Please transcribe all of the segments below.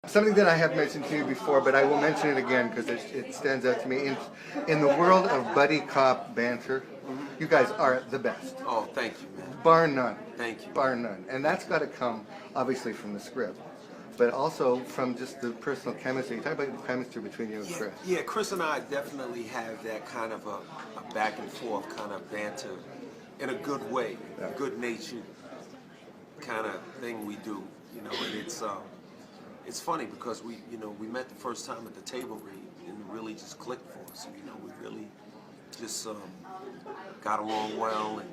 something that I have mentioned to you before, but I will mention it again because it stands out to me. In the world of buddy cop banter, you guys are the best. Oh, thank you, man. Bar none. Thank you. Bar none. And that's got to come, obviously, from the script, but also from just the personal chemistry. You talk about the chemistry between you and Chris. Yeah, Chris and I definitely have that kind of a back and forth kind of banter in a good way, good natured kind of thing we do, you know, and it's funny because we met the first time at the table read and it really just clicked for us. You know, we really just got along well and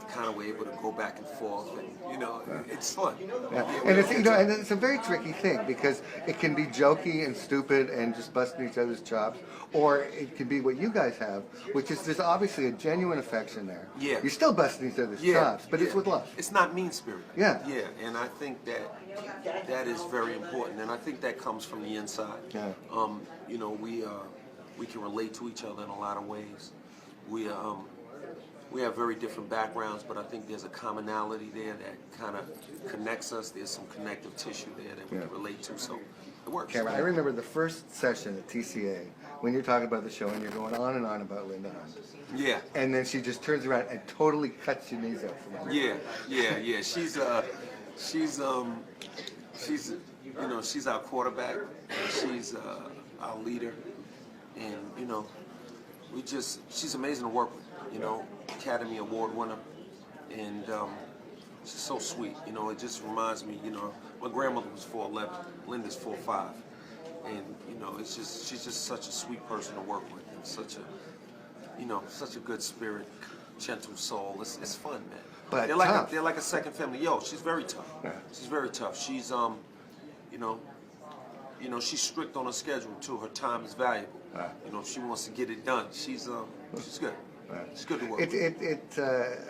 kind of were able to go back and forth, and you know, it's fun. Yeah. And it's and it's a very tricky thing because it can be jokey and stupid and just busting each other's chops, or it can be what you guys have, which is there's obviously a genuine affection there. Yeah. You're still busting each other's chops, but it's with love. It's not mean spirit. Yeah. Yeah, and I think that is very important, and I think that comes from the inside. Yeah. You know, we can relate to each other in a lot of ways. We have very different backgrounds, but I think there's a commonality there that kind of connects us. There's some connective tissue there that we can relate to, so it works. Cameron, I remember the first session at TCA when you're talking about the show and you're going on and on about Linda Hunt. Yeah. And then she just turns around and totally cuts your knees out from her. Yeah. She's you know, she's our quarterback. And she's our leader, and you know, she's amazing to work with. You know, Academy Award winner, and she's so sweet. You know, it just reminds me. You know, my grandmother was 4'11", Linda's 4'5", and you know, she's just such a sweet person to work with, and such a good spirit, gentle soul. It's fun, man. But they're like a second family. Yo, she's very tough. Yeah. She's very tough. She's you know, she's strict on her schedule too. Her time is valuable. Yeah. You know, if she wants to get it done, she's good. It's good to work.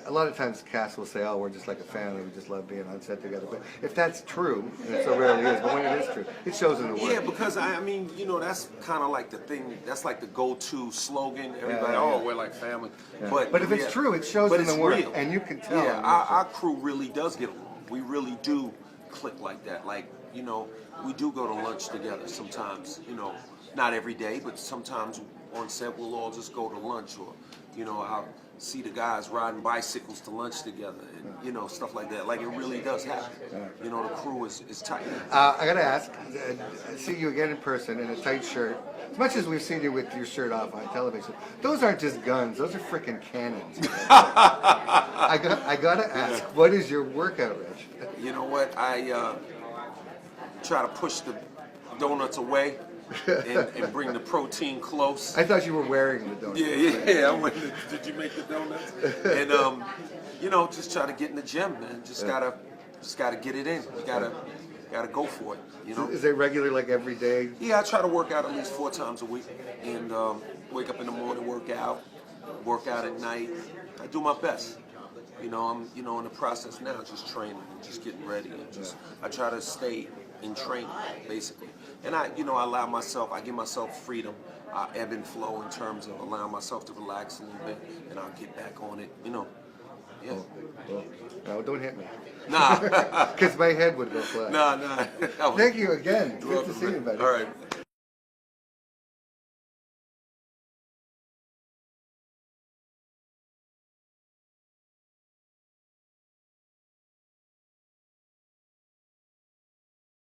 A lot of times cast will say, "Oh, we're just like a family. We just love being on set together." But if that's true, and it so rarely is, but when it is true, it shows in the work. Yeah, because I mean, you know, that's kind of like the thing. That's like the go-to slogan. Everybody, we're like family. Yeah. But if it's true, it shows in the work, real. and you can tell. Yeah, our crew really does get along. We really do click like that. Like, you know, we do go to lunch together sometimes. You know, not every day, but sometimes on set we'll all just go to lunch, or you know, I'll see the guys riding bicycles to lunch together, and you know, stuff like that. Like, it really does happen. You know, the crew is tight. I gotta ask, I see you again in person in a tight shirt. As much as we've seen you with your shirt off on television, those aren't just guns; those are freaking cannons. I gotta ask, what is your workout regimen? You know what? I try to push the donuts away. and bring the protein close. I thought you were wearing the donuts. Yeah. I went did you make the donuts? And you know, just try to get in the gym, man. Just gotta get it in. You gotta go for it. You know. Is it regular, like every day? Yeah, I try to work out at least 4 times a week, and wake up in the morning, work out at night. I do my best. You know, I'm in the process now, just training and just getting ready, and I try to stay in training, basically. And I give myself freedom. I ebb and flow in terms of allowing myself to relax a little bit, and I'll get back on it, you know. Yeah. No, don't hit me. Nah. Because my head would go flat. Nah. Thank you again. Good to see you, buddy. All right.